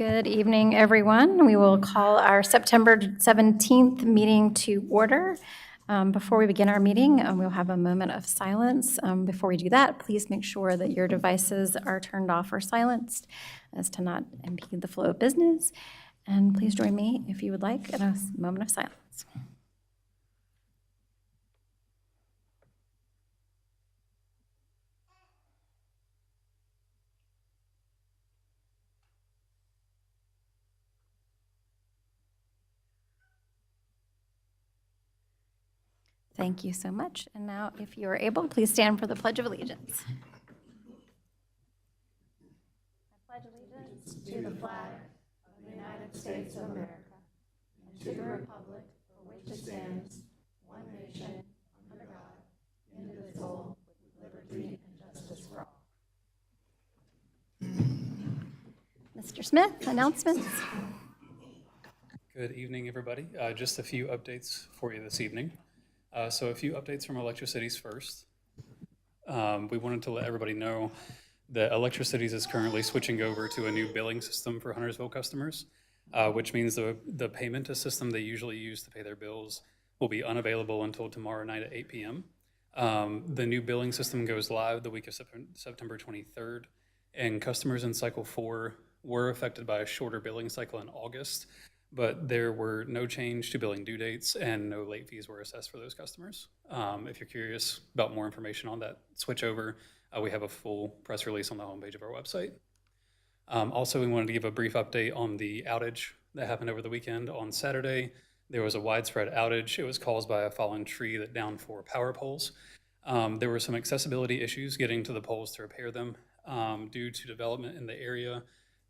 Good evening, everyone. We will call our September 17th meeting to order. Before we begin our meeting, we'll have a moment of silence. Before we do that, please make sure that your devices are turned off or silenced as to not impede the flow of business. And please join me, if you would like, in a moment of silence. Thank you so much. And now, if you are able, please stand for the Pledge of Allegiance. I pledge allegiance to the flag of the United States of America and to the republic for which it stands, one nation, under God, indivisible, with liberty and justice for all. Mr. Smith, announcements. Good evening, everybody. Just a few updates for you this evening. So a few updates from Electricities first. We wanted to let everybody know that Electricities is currently switching over to a new billing system for Huntersville customers, which means the payment system they usually use to pay their bills will be unavailable until tomorrow night at 8 p.m. The new billing system goes live the week of September 23rd, and customers in Cycle 4 were affected by a shorter billing cycle in August, but there were no change to billing due dates and no late fees were assessed for those customers. If you're curious about more information on that switchover, we have a full press release on the homepage of our website. Also, we wanted to give a brief update on the outage that happened over the weekend. On Saturday, there was a widespread outage. It was caused by a fallen tree that downed 4 power poles. There were some accessibility issues getting to the poles to repair them. Due to development in the area,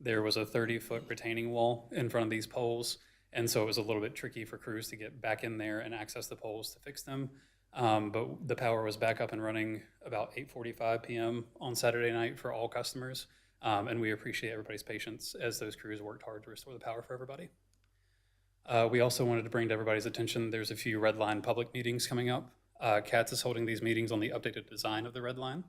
there was a 30-foot retaining wall in front of these poles, and so it was a little bit tricky for crews to get back in there and access the poles to fix them. But the power was back up and running about 8:45 p.m. on Saturday night for all customers, and we appreciate everybody's patience as those crews worked hard to restore the power for everybody. We also wanted to bring to everybody's attention, there's a few Red Line public meetings coming up. CATS is holding these meetings on the updated design of the Red Line.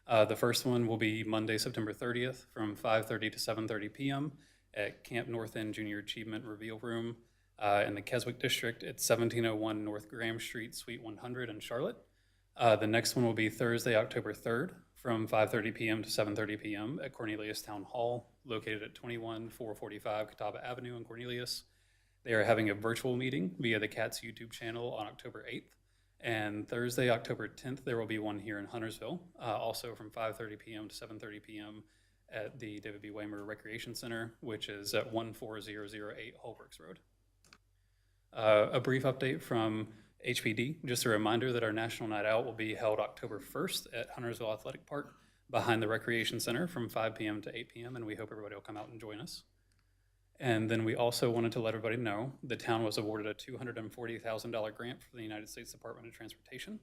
The first one will be Monday, September 30th from 5:30 to 7:30 p.m. at Camp North End Junior Achievement Reveal Room in the Keswick District at 1701 North Graham Street, Suite 100 in Charlotte. The next one will be Thursday, October 3rd from 5:30 p.m. to 7:30 p.m. at Cornelius Town Hall, located at 21445 Catawba Avenue in Cornelius. They are having a virtual meeting via the CATS YouTube channel on October 8th. And Thursday, October 10th, there will be one here in Huntersville, also from 5:30 p.m. to 7:30 p.m. at the David B. Waymer Recreation Center, which is at 14008 Holbrook's Road. A brief update from HPD, just a reminder that our National Night Out will be held October 1st at Huntersville Athletic Park behind the Recreation Center from 5 p.m. to 8 p.m., and we hope everybody will come out and join us. And then we also wanted to let everybody know the town was awarded a $240,000 grant from the United States Department of Transportation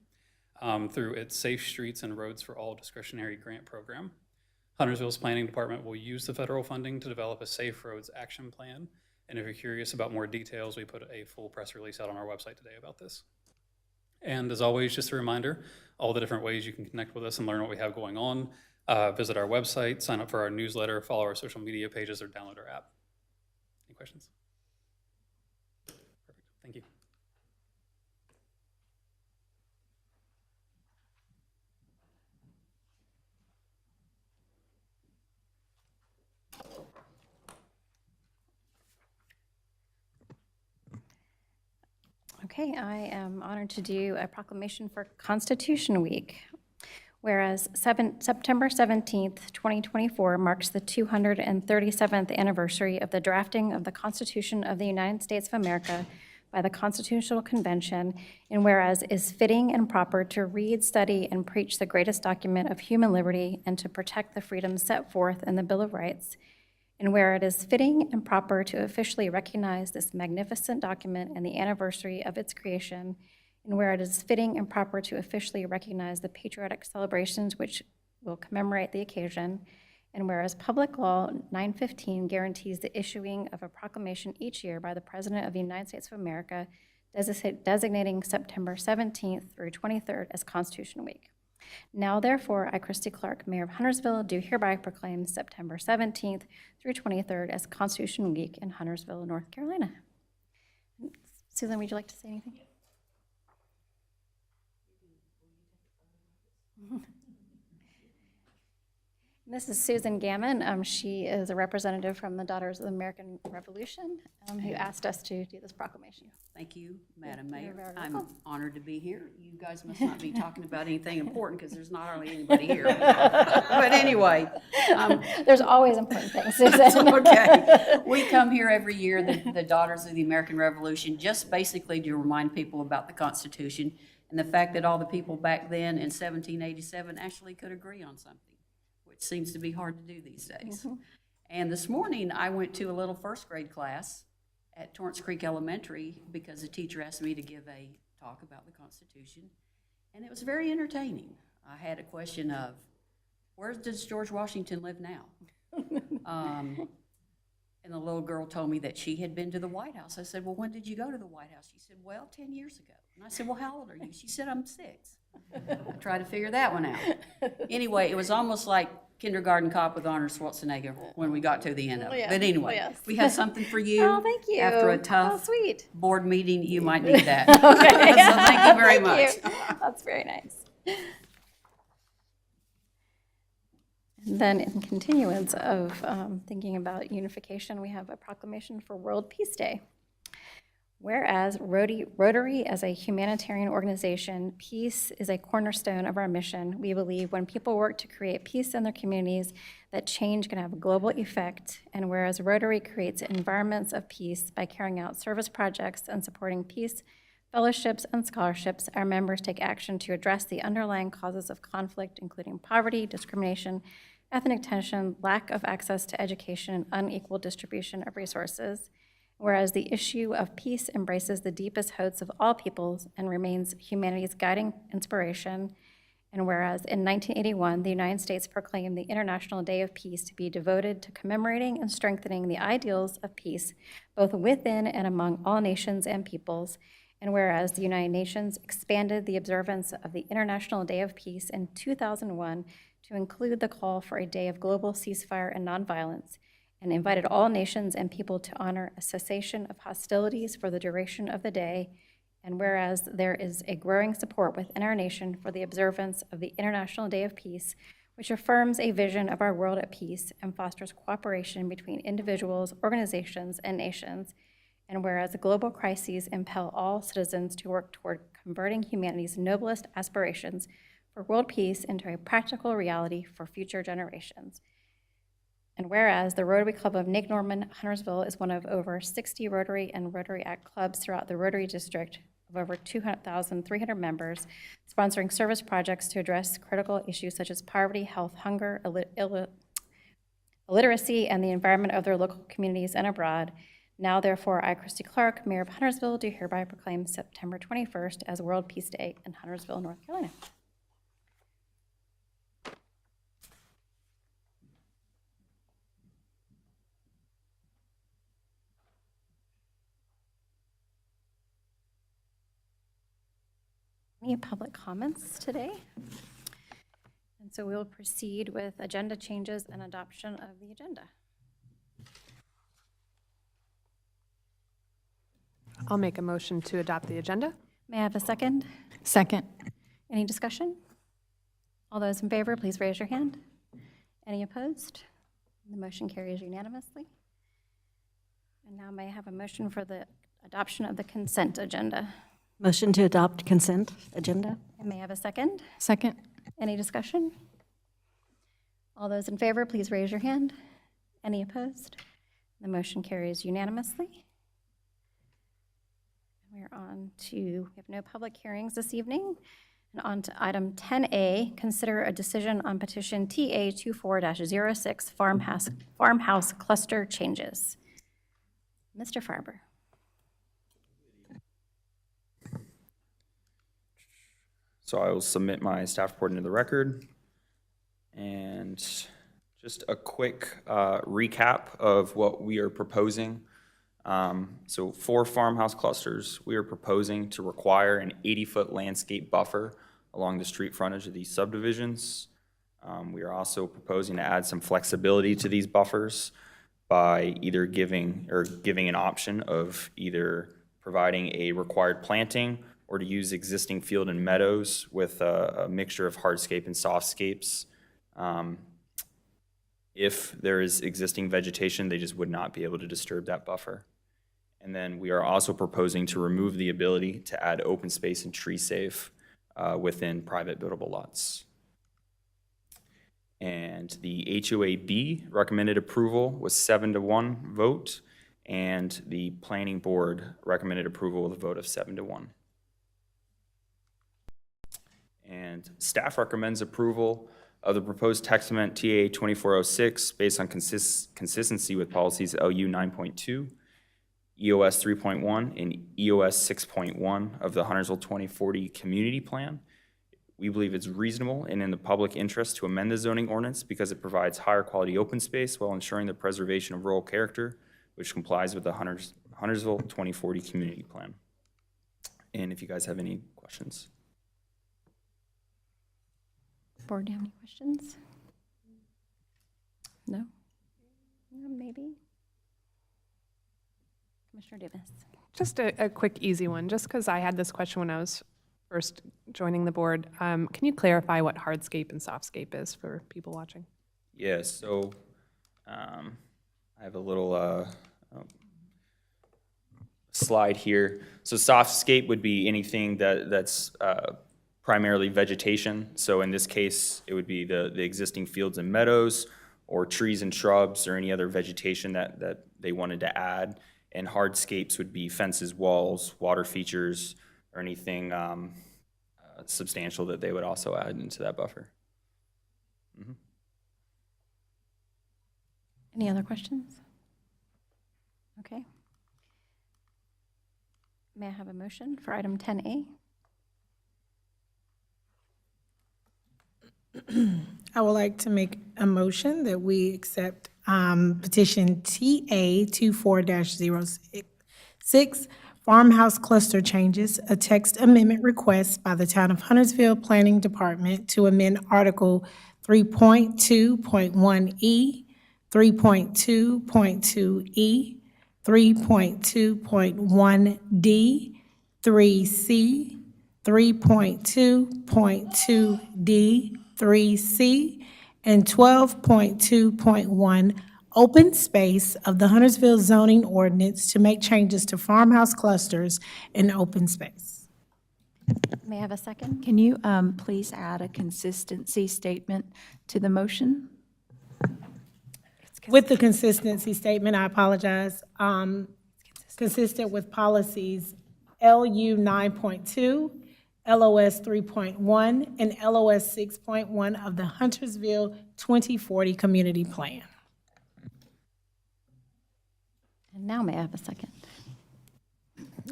through its Safe Streets and Roads for All discretionary grant program. Huntersville's planning department will use the federal funding to develop a safe roads action plan. And if you're curious about more details, we put a full press release out on our website today about this. And as always, just a reminder, all the different ways you can connect with us and learn what we have going on. Visit our website, sign up for our newsletter, follow our social media pages, or download our app. Any questions? Perfect. Thank you. Okay, I am honored to do a proclamation for Constitution Week. Whereas September 17th, 2024 marks the 237th anniversary of the drafting of the Constitution of the United States of America by the Constitutional Convention, and whereas is fitting and proper to read, study, and preach the greatest document of human liberty and to protect the freedoms set forth in the Bill of Rights, and where it is fitting and proper to officially recognize this magnificent document and the anniversary of its creation, and where it is fitting and proper to officially recognize the patriotic celebrations which will commemorate the occasion, and whereas Public Law 915 guarantees the issuing of a proclamation each year by the President of the United States of America designating September 17th through 23rd as Constitution Week. Now therefore, I, Christy Clark, Mayor of Huntersville, do hereby proclaim September 17th through 23rd as Constitution Week in Huntersville, North Carolina. Susan, would you like to say anything? This is Susan Gammon. She is a representative from the Daughters of the American Revolution who asked us to do this proclamation. Thank you, Madam Mayor. You're very I'm welcome. honored to be here. You guys must not be talking about anything important because there's not hardly anybody here. But anyway, There's always important things, it's Susan. okay. We come here every year, the Daughters of the American Revolution, just basically to remind people about the Constitution and the fact that all the people back then in 1787 actually could agree on something, which seems to be hard to do these days. And this morning, I went to a little first grade class at Torrance Creek Elementary because the teacher asked me to give a talk about the Constitution, and it was very entertaining. I had a question of, where does George Washington live now? And the little girl told me that she had been to the White House. I said, well, when did you go to the White House? She said, well, 10 years ago. And I said, well, how old are you? She said, I'm 6. I tried to figure that one out. Anyway, it was almost like kindergarten cop with Arnold Schwarzenegger when we got to the end of it. Yeah. But anyway, Yes. we have something for you. Oh, thank you. After a Oh, tough sweet. board meeting, you might need that. Okay. So thank you very Thank much. you. That's very nice. And then in continuance of thinking about unification, we have a proclamation for World Peace Day. Whereas Rotary, as a humanitarian organization, peace is a cornerstone of our mission. We believe when people work to create peace in their communities, that change can have a global effect. And whereas Rotary creates environments of peace by carrying out service projects and supporting peace, fellowships, and scholarships, our members take action to address the underlying causes of conflict, including poverty, discrimination, ethnic tension, lack of access to education, and unequal distribution of resources. Whereas the issue of peace embraces the deepest hopes of all peoples and remains humanity's guiding inspiration. And whereas in 1981, the United States proclaimed the International Day of Peace to be devoted to commemorating and strengthening the ideals of peace, both within and among all nations and peoples. And whereas the United Nations expanded the observance of the International Day of Peace in 2001 to include the call for a day of global ceasefire and nonviolence, and invited all nations and people to honor a cessation of hostilities for the duration of the day. And whereas there is a growing support within our nation for the observance of the International Day of Peace, which affirms a vision of our world at peace and fosters cooperation between individuals, organizations, and nations. And whereas global crises impel all citizens to work toward converting humanity's noblest aspirations for world peace into a practical reality for future generations. And whereas the Rotary Club of Nick Norman, Huntersville is one of over 60 Rotary and Rotary Act clubs throughout the Rotary District of over 200,300 members, sponsoring service projects to address critical issues such as poverty, health, hunger, illiteracy, and the environment of their local communities and abroad. Now, therefore, I, Christy Clark, Mayor of Huntersville, do hereby proclaim September 21st as World Peace Day in Huntersville, North Carolina. Any public comments today? And so we'll proceed with agenda changes and adoption of the agenda. I'll make a motion to adopt the agenda. May I have a second? Second. Any discussion? All those in favor, please raise your hand. Any opposed? The motion carries unanimously. And now may I have a motion for the adoption of the consent agenda? Motion to adopt consent agenda. And may I have a second? Second. Any discussion? All those in favor, please raise your hand. Any opposed? The motion carries unanimously. We're on to, we have no public hearings this evening. And on to item 10A, consider a decision on petition TA 24-06 farmhouse cluster changes. Mr. Farber. So I will submit my staff report into the record. And just a quick recap of what we are proposing. So for farmhouse clusters, we are proposing to require an 80-foot landscape buffer along the street frontage of these subdivisions. We are also proposing to add some flexibility to these buffers by either giving an option of either providing a required planting or to use existing field and meadows with a mixture of hardscape and softscapes. If there is existing vegetation, they just would not be able to disturb that buffer. And then we are also proposing to remove the ability to add open space and tree safe within private buildable lots. And the HOAB recommended approval was 7-1 vote, and the planning board recommended approval with a vote of 7-1. And staff recommends approval of the proposed text amendment TA 2406 based on consistency with policies LU 9.2, EOS 3.1, and EOS 6.1 of the Huntersville 2040 Community Plan. We believe it's reasonable and in the public interest to amend the zoning ordinance because it provides higher quality open space while ensuring the preservation of rural character, which complies with the Huntersville 2040 Community Plan. And if you guys have any questions. Board, do you have any questions? No? No, maybe? Commissioner Davis. Just a quick, easy one, just because I had this question when I was first joining the board. Can you clarify what hardscape and softscape is for people watching? Yes, so I have a little slide here. So softscape would be anything that's primarily vegetation. So in this case, it would be the existing fields and meadows or trees and shrubs or any other vegetation that they wanted to add. And hardscapes would be fences, walls, water features, or anything substantial that they would also add into that buffer. Any other questions? Okay. May I have a motion for item 10A? I would like to make a motion that we accept petition TA 24-06, Farmhouse Cluster Changes, a text amendment request by the Town of Huntersville Planning Department to amend Article 3.2.1E, 3.2.2E, 3.2.1D, 3C, 3.2.2D, 3C, and 12.2.1 open space of the Huntersville zoning ordinance to make changes to farmhouse clusters in open space. May I have a second? Can you please add a consistency statement to the motion? With the consistency statement, I apologize, consistent with policies LU 9.2, LOS 3.1, and LOS 6.1 of the Huntersville 2040 Community Plan. And now may I have a second?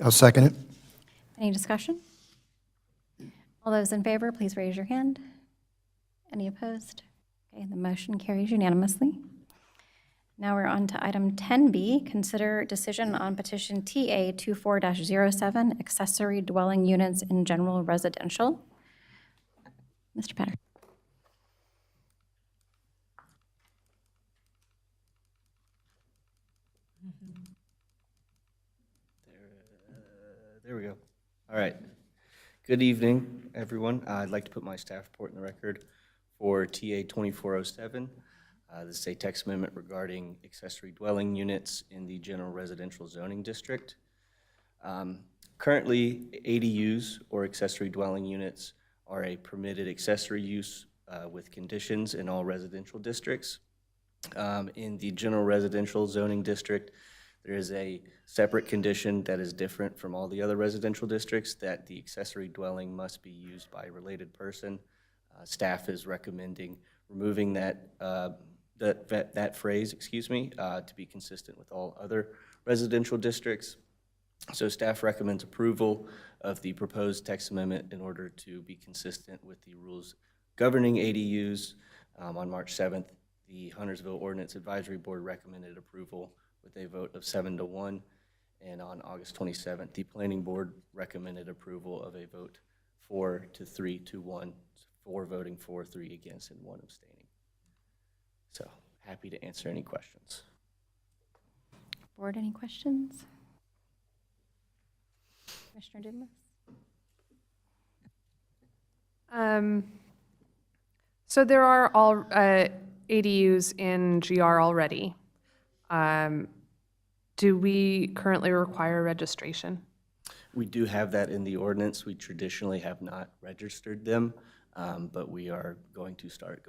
I'll second it. Any discussion? All those in favor, please raise your hand. Any opposed? Okay, the motion carries unanimously. Now we're on to item 10B, consider decision on petition TA 24-07, accessory dwelling units in general residential. Mr. Patter. There we go. All right. Good evening, everyone. I'd like to put my staff report in the record for TA 2407. This is a text amendment regarding accessory dwelling units in the general residential zoning district. Currently, ADUs, or accessory dwelling units, are a permitted accessory use with conditions in all residential districts. In the general residential zoning district, there is a separate condition that is different from all the other residential districts, that the accessory dwelling must be used by a related person. Staff is recommending removing that phrase, to be consistent with all other residential districts. So staff recommends approval of the proposed text amendment in order to be consistent with the rules governing ADUs. On March 7th, the Huntersville Ordinance Advisory Board recommended approval with a vote of 7-1. And on August 27th, the Planning Board recommended approval of a vote 4 to 3 to 1, 4 voting for, 3 against, and 1 abstaining. So happy to answer any questions. Board, any questions? Commissioner Dumas? So there are all ADUs in GR already. Do we currently require registration? We do have that in the ordinance. We traditionally have not registered them, but we are going to start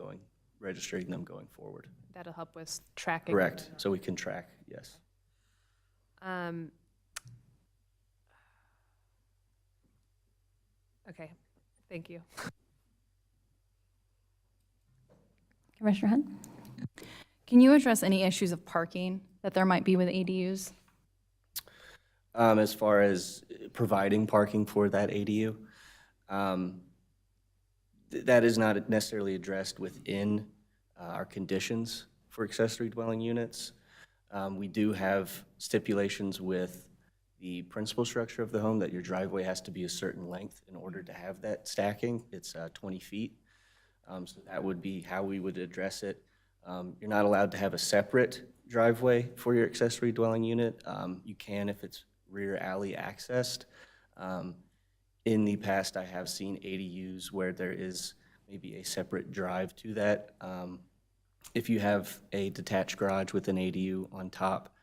registering them going forward. That'll help with tracking. Correct, so we can track, yes. Okay, thank you. Commissioner Hunt? Can you address any issues of parking that there might be with ADUs? As far as providing parking for that ADU, that is not necessarily addressed within our conditions for accessory dwelling units. We do have stipulations with the principal structure of the home that your driveway has to be a certain length in order to have that stacking. It's 20 feet. So that would be how we would address it. You're not allowed to have a separate driveway for your accessory dwelling unit. You can if it's rear alley accessed. In the past, I have seen ADUs where there is maybe a separate drive to that. If you have a detached garage with an ADU on top,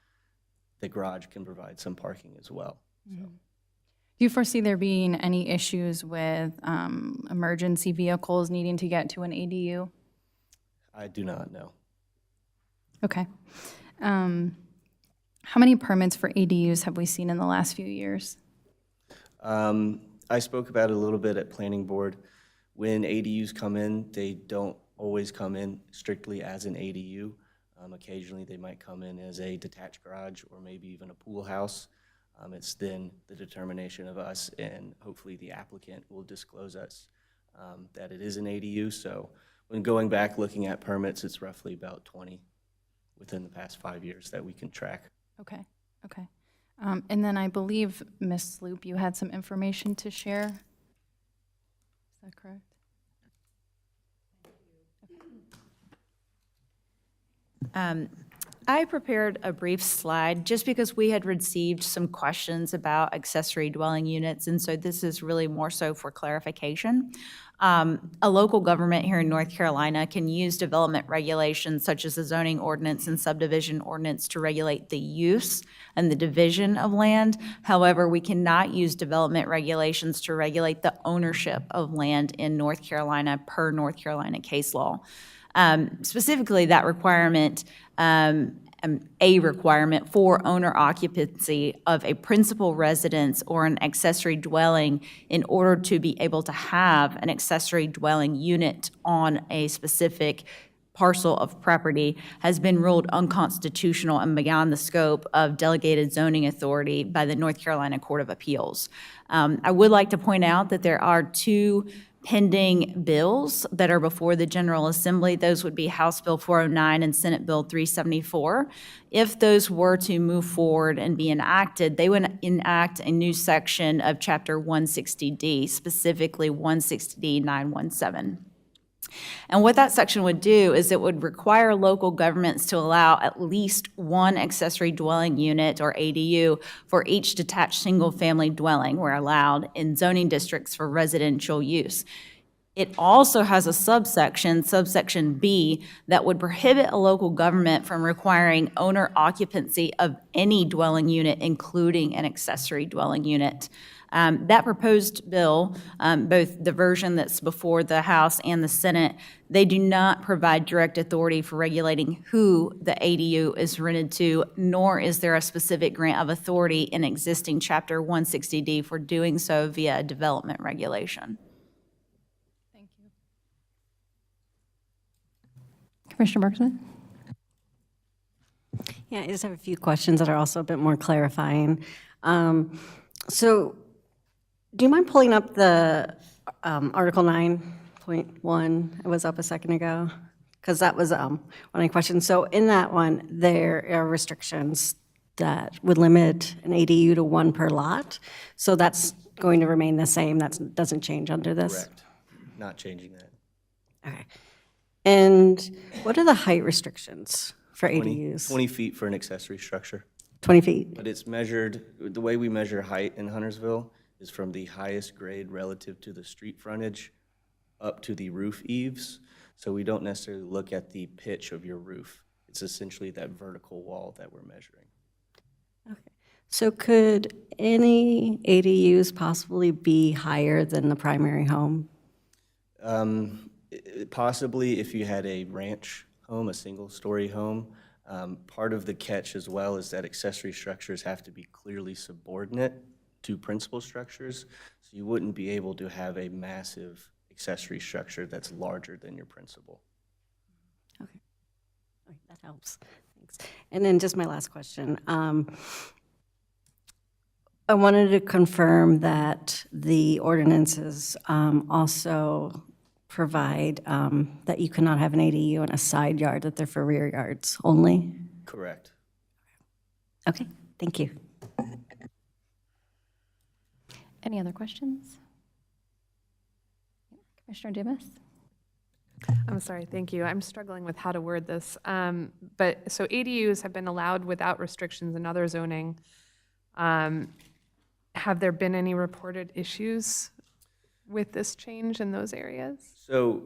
the garage can provide some parking as well. So. Do you foresee there being any issues with emergency vehicles needing to get to an ADU? I do not know. Okay. How many permits for ADUs have we seen in the last few years? I spoke about it a little bit at Planning Board. When ADUs come in, they don't always come in strictly as an ADU. Occasionally, they might come in as a detached garage or maybe even a pool house. It's then the determination of us, and hopefully the applicant will disclose us that it is an ADU. So when going back looking at permits, it's roughly about 20 within the past 5 years that we can track. Okay, okay. And then I believe, Ms. Sloop, you had some information to share. Is that correct? I prepared a brief slide just because we had received some questions about accessory dwelling units, and so this is really more so for clarification. A local government here in North Carolina can use development regulations such as the zoning ordinance and subdivision ordinance to regulate the use and the division of land. However, we cannot use development regulations to regulate the ownership of land in North Carolina per North Carolina case law. Specifically, that requirement, a requirement for owner occupancy of a principal residence or an accessory dwelling in order to be able to have an accessory dwelling unit on a specific parcel of property has been ruled unconstitutional and beyond the scope of delegated zoning authority by the North Carolina Court of Appeals. I would like to point out that there are two pending bills that are before the General Assembly. Those would be House Bill 409 and Senate Bill 374. If those were to move forward and be enacted, they would enact a new section of Chapter 160D, specifically 160D 917. And what that section would do is it would require local governments to allow at least one accessory dwelling unit, or ADU, for each detached single-family dwelling where allowed in zoning districts for residential use. It also has a subsection, subsection B, that would prohibit a local government from requiring owner occupancy of any dwelling unit, including an accessory dwelling unit. That proposed bill, both the version that's before the House and the Senate, they do not provide direct authority for regulating who the ADU is rented to, nor is there a specific grant of authority in existing Chapter 160D for doing so via a development regulation. Thank you. Commissioner Bergman? Yeah, I just have a few questions that are also a bit more clarifying. So do you mind pulling up the Article 9.1? It was up a second ago, because that was one of my questions. So in that one, there are restrictions that would limit an ADU to one per lot. So that's going to remain the same, that doesn't change under this? Correct. Not changing that. Okay. And what are the height restrictions for 20 ADUs? 20 feet for an accessory structure. 20 feet? But it's measured, the way we measure height in Huntersville is from the highest grade relative to the street frontage up to the roof eaves. So we don't necessarily look at the pitch of your roof. It's essentially that vertical wall that we're measuring. So could any ADUs possibly be higher than the primary home? Possibly if you had a ranch home, a single-story home. Part of the catch as well is that accessory structures have to be clearly subordinate to principal structures. So you wouldn't be able to have a massive accessory structure that's larger than your principal. Okay. All right, that helps. Thanks. And then just my last question. I wanted to confirm that the ordinances also provide that you cannot have an ADU in a side yard, that they're for rear yards only? Correct. Okay, thank you. Any other questions? Commissioner Dumas? I'm sorry, thank you. I'm struggling with how to word this. But, so ADUs have been allowed without restrictions in other zoning. Have there been any reported issues with this change in those areas? So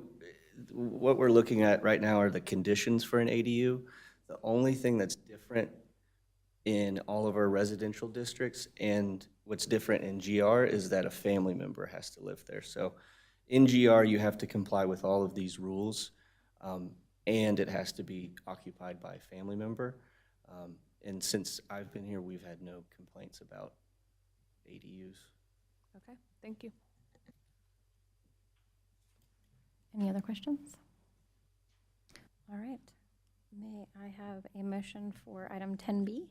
what we're looking at right now are the conditions for an ADU. The only thing that's different in all of our residential districts and what's different in GR is that a family member has to live there. So in GR, you have to comply with all of these rules, and it has to be occupied by a family member. And since I've been here, we've had no complaints about ADUs. Okay, thank you. Any other questions? All right. May I have a motion for item 10B?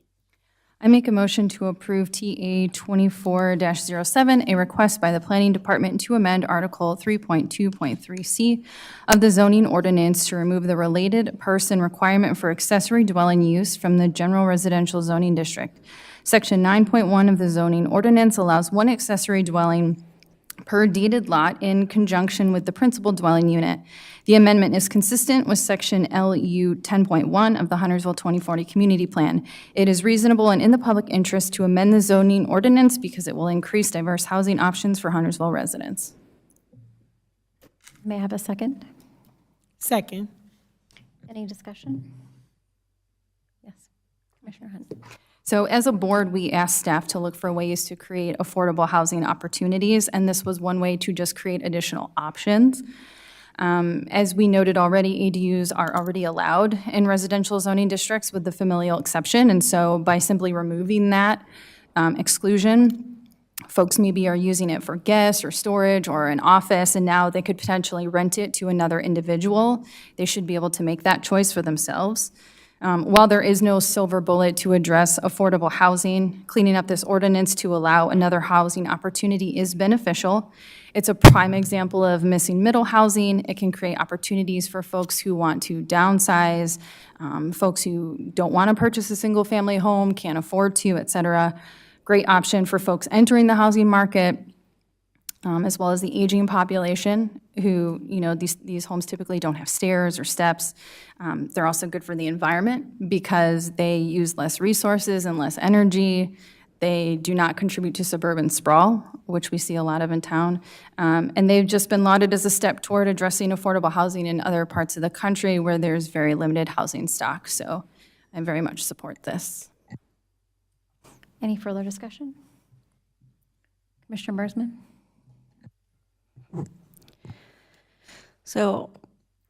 I make a motion to approve TA 24-07, a request by the Planning Department to amend Article 3.2.3C of the zoning ordinance to remove the related person requirement for accessory dwelling use from the general residential zoning district. Section 9.1 of the zoning ordinance allows one accessory dwelling per deeded lot in conjunction with the principal dwelling unit. The amendment is consistent with Section LU 10.1 of the Huntersville 2040 Community Plan. It is reasonable and in the public interest to amend the zoning ordinance because it will increase diverse housing options for Huntersville residents. May I have a second? Second. Any discussion? Yes. Commissioner Hunt. So as a board, we asked staff to look for ways to create affordable housing opportunities, and this was one way to just create additional options. As we noted already, ADUs are already allowed in residential zoning districts with the familial exception, and so by simply removing that exclusion, folks maybe are using it for guests or storage or an office, and now they could potentially rent it to another individual. They should be able to make that choice for themselves. While there is no silver bullet to address affordable housing, cleaning up this ordinance to allow another housing opportunity is beneficial. It's a prime example of missing middle housing. It can create opportunities for folks who want to downsize, folks who don't want to purchase a single-family home, can't afford to, et cetera. Great option for folks entering the housing market, as well as the aging population who, these homes typically don't have stairs or steps. They're also good for the environment because they use less resources and less energy. They do not contribute to suburban sprawl, which we see a lot of in town. And they've just been lauded as a step toward addressing affordable housing in other parts of the country where there's very limited housing stock. So I very much support this. Any further discussion? Commissioner Bursman? So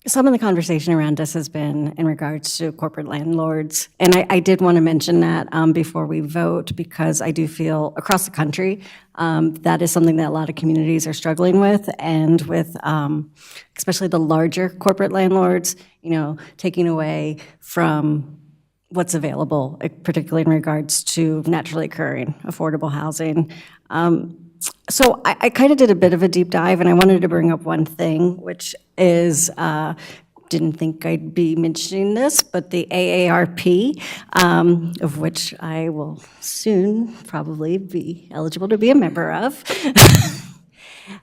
some of the conversation around this has been in regards to corporate landlords. And I did want to mention that before we vote, because I do feel across the country, that is something that a lot of communities are struggling with, and with especially the larger corporate landlords, taking away from what's available, particularly in regards to naturally occurring affordable housing. So I kind of did a bit of a deep dive, and I wanted to bring up one thing, which is didn't think I'd be mentioning this, but the AARP, of which I will soon probably be eligible to be a member of,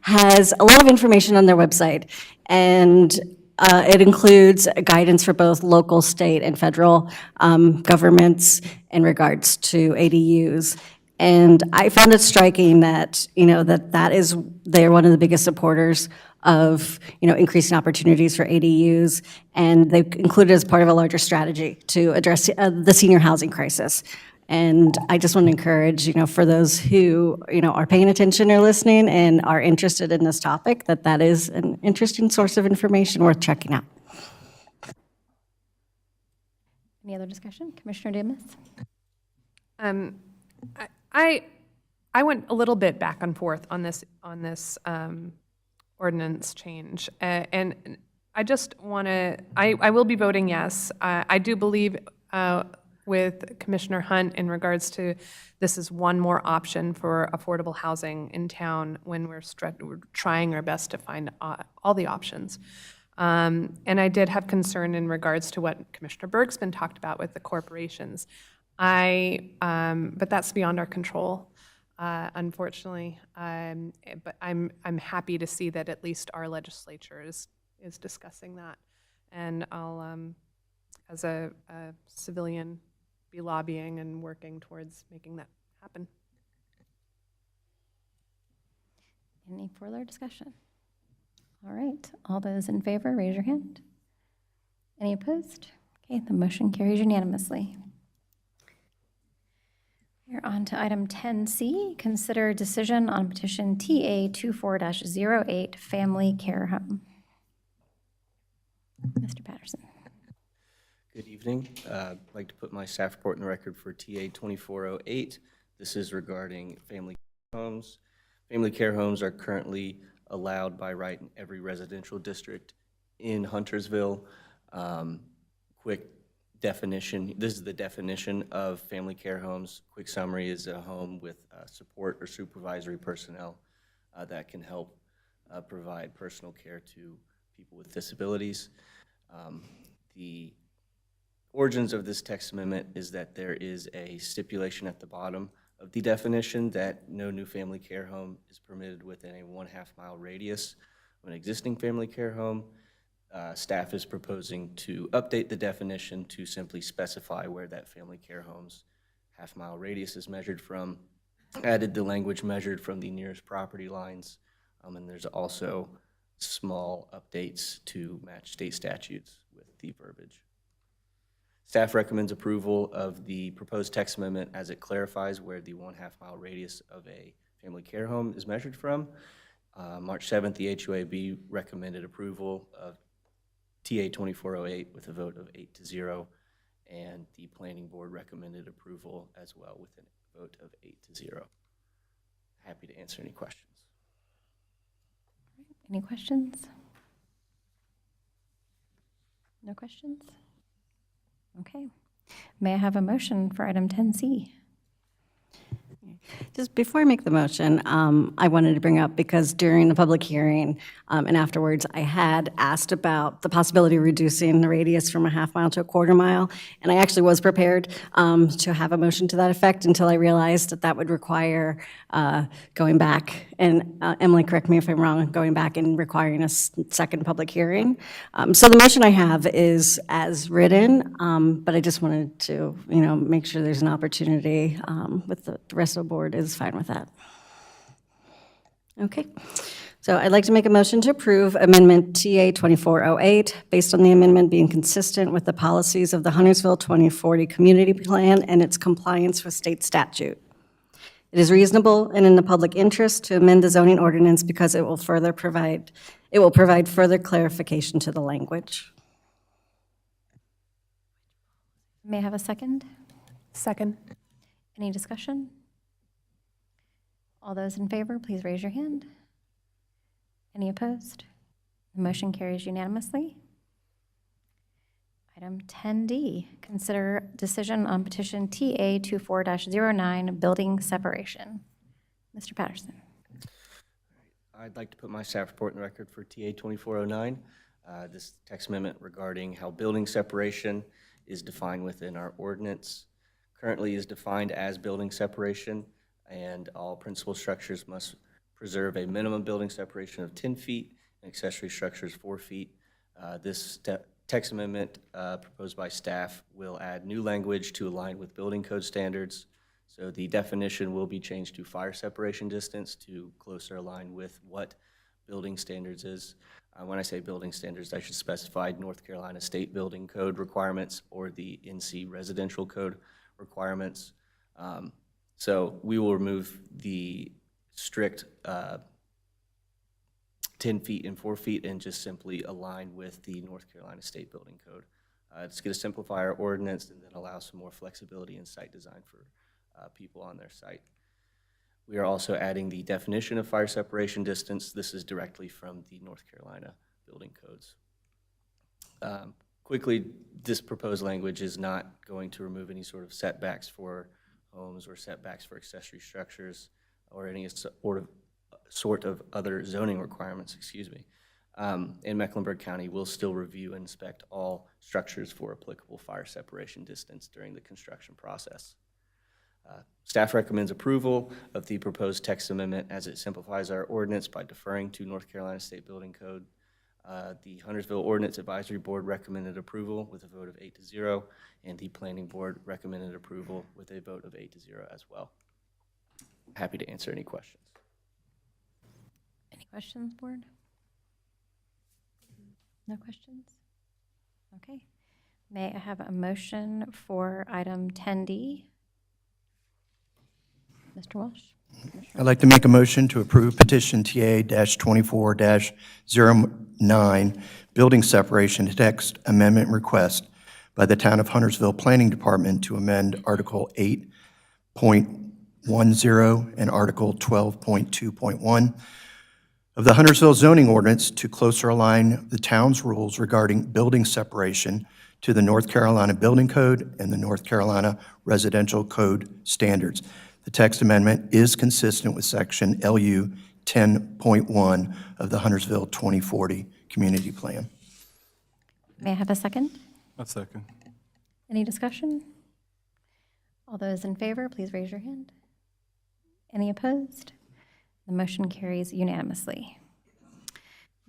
has a lot of information on their website. And it includes guidance for both local, state, and federal governments in regards to ADUs. And I found it striking that, they're one of the biggest supporters of, increasing opportunities for ADUs. And they've included as part of a larger strategy to address the senior housing crisis. And I just want to encourage, for those who, are paying attention or listening and are interested in this topic, that is an interesting source of information worth checking out. Any other discussion? Commissioner Dumas? I went a little bit back and forth on this ordinance change, and I just want to. I will be voting yes. I do believe with Commissioner Hunt in regards to this is one more option for affordable housing in town when we're trying our best to find all the options. And I did have concern in regards to what Commissioner Bergsman talked about with the corporations. But that's beyond our control, unfortunately. But I'm happy to see that at least our legislature is discussing that. And I'll, as a civilian, be lobbying and working towards making that happen. Any further discussion? All right, all those in favor, raise your hand. Any opposed? Okay, the motion carries unanimously. We're on to item 10C, consider decision on petition TA 24-08, family care home. Mr. Patterson. Good evening. I'd like to put my staff report in the record for TA 2408. This is regarding family care homes. Family care homes are currently allowed by right in every residential district in Huntersville. Quick definition, this is the definition of family care homes. Quick summary is a home with support or supervisory personnel that can help provide personal care to people with disabilities. The origins of this text amendment is that there is a stipulation at the bottom of the definition that no new family care home is permitted within a 1/2 mile radius of an existing family care home. Staff is proposing to update the definition to simply specify where that family care home's 1/2 mile radius is measured from, added the language measured from the nearest property lines, and there's also small updates to match state statutes with the verbiage. Staff recommends approval of the proposed text amendment as it clarifies where the 1/2 mile radius of a family care home is measured from. March 7th, the HOAB recommended approval of TA 2408 with a vote of 8-0, and the Planning Board recommended approval as well with a vote of 8-0. Happy to answer any questions. Any questions? No questions? Okay. May I have a motion for item 10C? Just before I make the motion, I wanted to bring up, because during the public hearing and afterwards, I had asked about the possibility of reducing the radius from a 1/2 mile to a 1/4 mile, and I actually was prepared to have a motion to that effect until I realized that would require going back, and Emily, correct me if I'm wrong, going back and requiring a second public hearing. So the motion I have is as written, but I just wanted to, make sure there's an opportunity with the rest of the board is fine with that. Okay, so I'd like to make a motion to approve Amendment TA 2408, based on the amendment being consistent with the policies of the Huntersville 2040 Community Plan and its compliance with state statute. It is reasonable and in the public interest to amend the zoning ordinance because it will provide further clarification to the language. May I have a second? Second. Any discussion? All those in favor, please raise your hand. Any opposed? The motion carries unanimously. Item 10D, consider decision on petition TA 24-09, building separation. Mr. Patterson. I'd like to put my staff report in the record for TA 2409. This text amendment regarding how building separation is defined within our ordinance currently is defined as building separation, and all principal structures must preserve a minimum building separation of 10 feet and accessory structures 4 feet. This text amendment proposed by staff will add new language to align with building code standards. So the definition will be changed to fire separation distance to closer align with what building standards is. When I say building standards, I should specify North Carolina State Building Code requirements or the NC Residential Code requirements. So we will remove the strict 10 feet and 4 feet and just simply align with the North Carolina State Building Code. It's going to simplify our ordinance and then allow some more flexibility in site design for people on their site. We are also adding the definition of fire separation distance. This is directly from the North Carolina building codes. Quickly, this proposed language is not going to remove any sort of setbacks for homes or setbacks for accessory structures or any sort of other zoning requirements, in Mecklenburg County, we'll still review and inspect all structures for applicable fire separation distance during the construction process. Staff recommends approval of the proposed text amendment as it simplifies our ordinance by deferring to North Carolina State Building Code. The Huntersville Ordinance Advisory Board recommended approval with a vote of 8-0, and the Planning Board recommended approval with a vote of 8-0 as well. Happy to answer any questions. Any questions, board? No questions? Okay. May I have a motion for item 10D? Mr. Walsh? I'd like to make a motion to approve petition TA-24-09, building separation text amendment request by the Town of Huntersville Planning Department to amend Article 8.10 and Article 12.2.1 of the Huntersville zoning ordinance to closer align the town's rules regarding building separation to the North Carolina Building Code and the North Carolina Residential Code standards. The text amendment is consistent with Section LU 10.1 of the Huntersville 2040 Community Plan. May I have a second? A second. Any discussion? All those in favor, please raise your hand. Any opposed? The motion carries unanimously.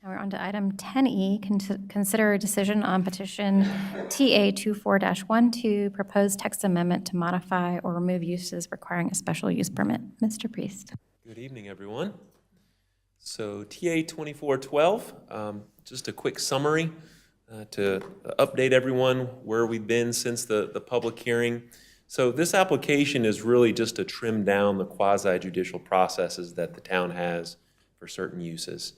Now we're on to item 10E, consider a decision on petition TA-24-12, proposed text amendment to modify or remove uses requiring a special use permit. Mr. Priest. Good evening, everyone. So TA-24-12, just a quick summary to update everyone where we've been since the public hearing. So this application is really just to trim down the quasi-judicial processes that the town has for certain uses.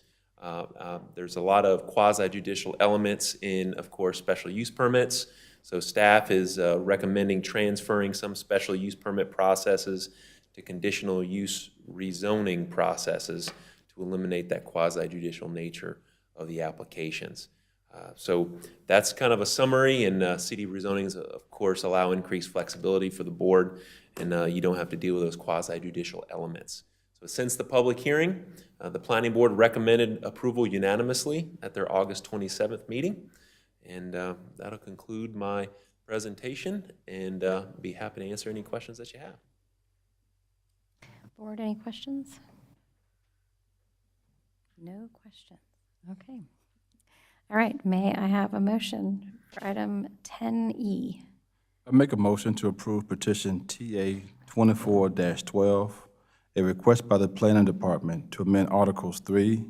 There's a lot of quasi-judicial elements in, of course, special use permits. So staff is recommending transferring some special use permit processes to conditional use rezoning processes to eliminate that quasi-judicial nature of the applications. So that's kind of a summary, and CD rezonings, of course, allow increased flexibility for the board, and you don't have to deal with those quasi-judicial elements. So since the public hearing, the Planning Board recommended approval unanimously at their August 27th meeting, and that'll conclude my presentation, and be happy to answer any questions that you have. Board, any questions? No questions. Okay. All right, may I have a motion for item 10E? I make a motion to approve petition TA-24-12, a request by the Planning Department to amend Articles 3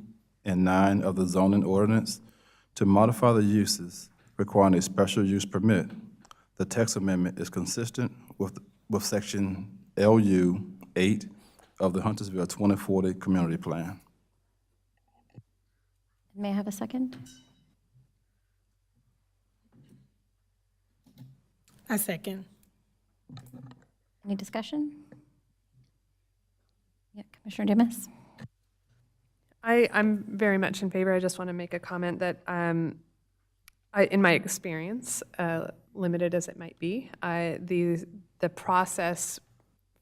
and 9 of the zoning ordinance to modify the uses requiring a special use permit. The text amendment is consistent with Section LU 8 of the Huntersville 2040 Community Plan. May I have a second? I second. Any discussion? Yeah, Commissioner Dumas? I'm very much in favor. I just want to make a comment that in my experience, limited as it might be, the process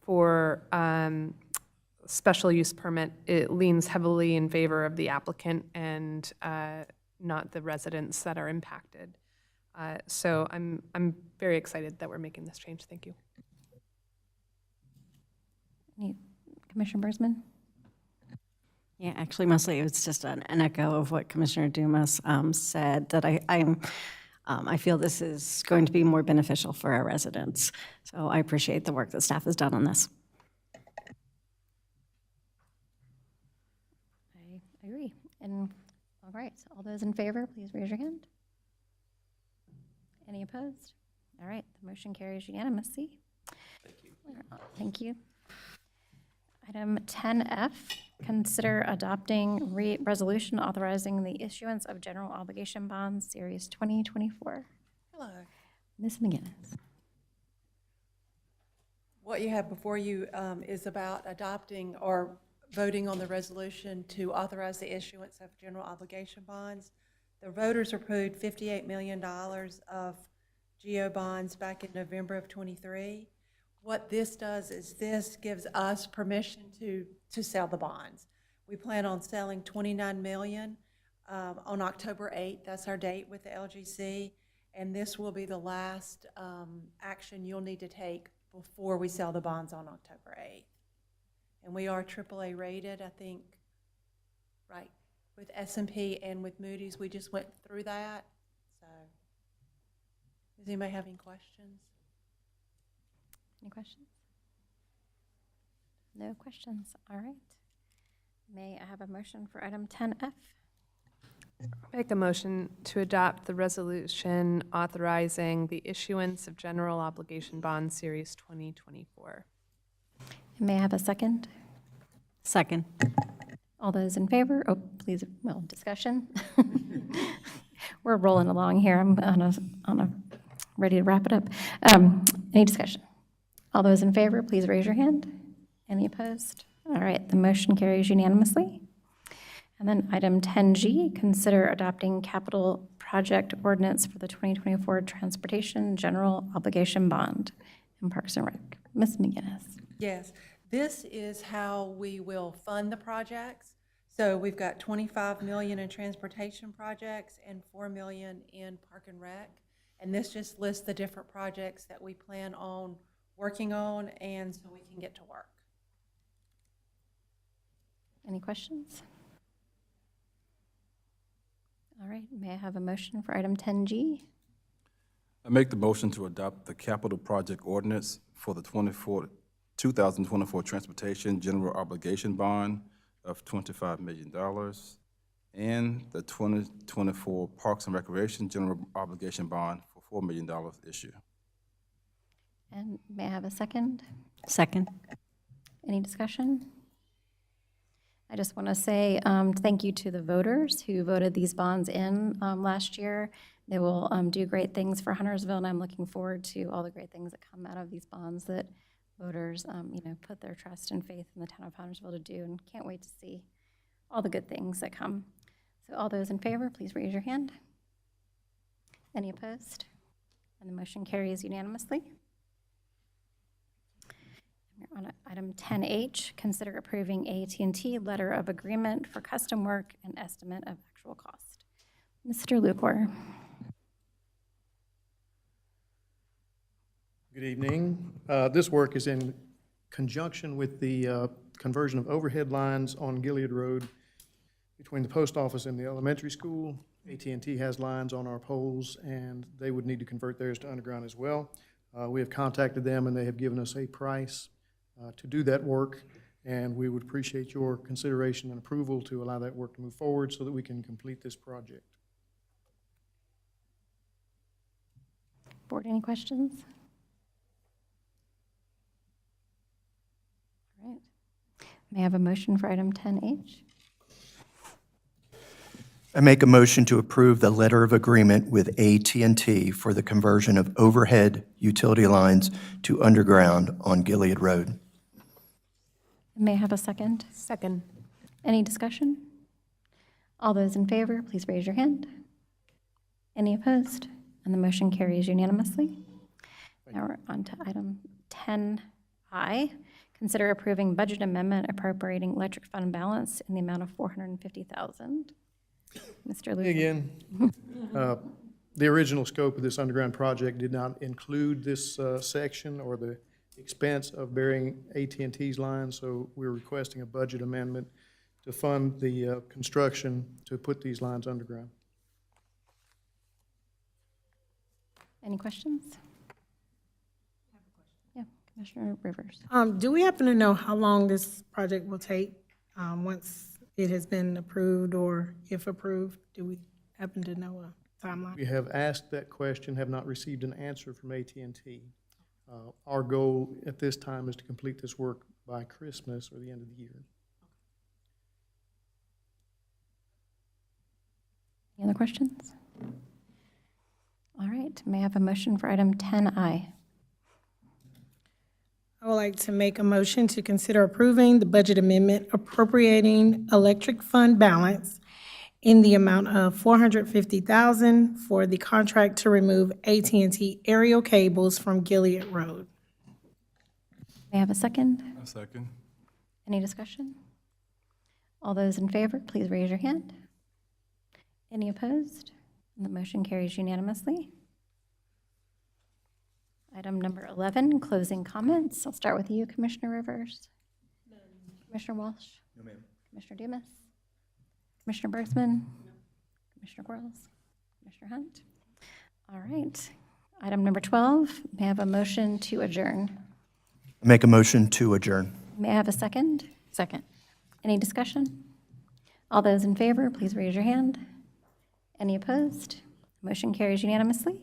for special use permit, it leans heavily in favor of the applicant and not the residents that are impacted. So I'm very excited that we're making this change. Thank you. Commissioner Bursman? Yeah, actually, mostly it was just an echo of what Commissioner Dumas said, that I feel this is going to be more beneficial for our residents. So I appreciate the work that staff has done on this. I agree. And, all right, all those in favor, please raise your hand. Any opposed? All right, the motion carries unanimously. Thank you. Thank you. Item 10F, consider adopting resolution authorizing the issuance of general obligation bonds, Series 2024. Hello. Ms. McGinnis. What you have before you is about adopting or voting on the resolution to authorize the issuance of general obligation bonds. The voters approved $58 million of GO bonds back in November of '23. What this does is this gives us permission to sell the bonds. We plan on selling $29 million on October 8th. That's our date with the LGC. And this will be the last action you'll need to take before we sell the bonds on October 8th. And we are AAA rated, I think, right, with S&P and with Moody's. We just went through that. So does anybody have any questions? Any questions? No questions. All right. May I have a motion for item 10F? Make a motion to adopt the resolution authorizing the issuance of general obligation bonds, Series 2024. May I have a second? Second. All those in favor? Oh, please, well, discussion. We're rolling along here. I'm ready to wrap it up. Any discussion? All those in favor, please raise your hand. Any opposed? All right, the motion carries unanimously. And then item 10G, consider adopting capital project ordinance for the 2024 Transportation General Obligation Bond in Parks and Rec. Ms. McGinnis. Yes, this is how we will fund the projects. So we've got $25 million in transportation projects and $4 million in Park and Rec. And this just lists the different projects that we plan on working on, and so we can get to work. Any questions? All right, may I have a motion for item 10G? I make the motion to adopt the capital project ordinance for the 2024 Transportation General Obligation Bond of $25 million and the 2024 Parks and Recreation General Obligation Bond for $4 million issue. And may I have a second? Second. Any discussion? I just want to say thank you to the voters who voted these bonds in last year. They will do great things for Huntersville, and I'm looking forward to all the great things that come out of these bonds that voters put their trust and faith in the town of Huntersville to do, and can't wait to see all the good things that come. So all those in favor, please raise your hand. Any opposed? And the motion carries unanimously. We're on item 10H, consider approving AT&T letter of agreement for custom work and estimate of actual cost. Mr. Lukor. Good evening. This work is in conjunction with the conversion of overhead lines on Gilead Road between the post office and the elementary school. AT&T has lines on our poles, and they would need to convert theirs to underground as well. We have contacted them, and they have given us a price to do that work, and we would appreciate your consideration and approval to allow that work to move forward so that we can complete this project. Board, any questions? All right. May I have a motion for item 10H? I make a motion to approve the letter of agreement with AT&T for the conversion of overhead utility lines to underground on Gilead Road. May I have a second? Second. Any discussion? All those in favor, please raise your hand. Any opposed? And the motion carries unanimously. Now we're on to item 10I. Consider approving budget amendment appropriating electric fund balance in the amount of $450,000. Mr. Luther? Again, the original scope of this underground project did not include this section or the expense of burying AT&T's line, so we're requesting a budget amendment to fund the construction to put these lines underground. Any questions? Yeah, Commissioner Rivers. Do we happen to know how long this project will take, once it has been approved, or if approved? Do we happen to know a timeline? We have asked that question, have not received an answer from AT&T. Our goal at this time is to complete this work by Christmas or the end of the year. Any other questions? All right, may I have a motion for item 10I? I would like to make a motion to consider approving the budget amendment appropriating electric fund balance in the amount of $450,000 for the contract to remove AT&T aerial cables from Gilead Road. May I have a second? A second. Any discussion? All those in favor, please raise your hand. Any opposed? And the motion carries unanimously. Item number 11, closing comments. I'll start with you, Commissioner Rivers. Commissioner Walsh? No, ma'am. Commissioner Dumas? Commissioner Bergsman? Commissioner Quarles? Commissioner Hunt? All right. Item number 12, may I have a motion to adjourn? Make a motion to adjourn. May I have a second? Second. Any discussion? All those in favor, please raise your hand. Any opposed? Motion carries unanimously.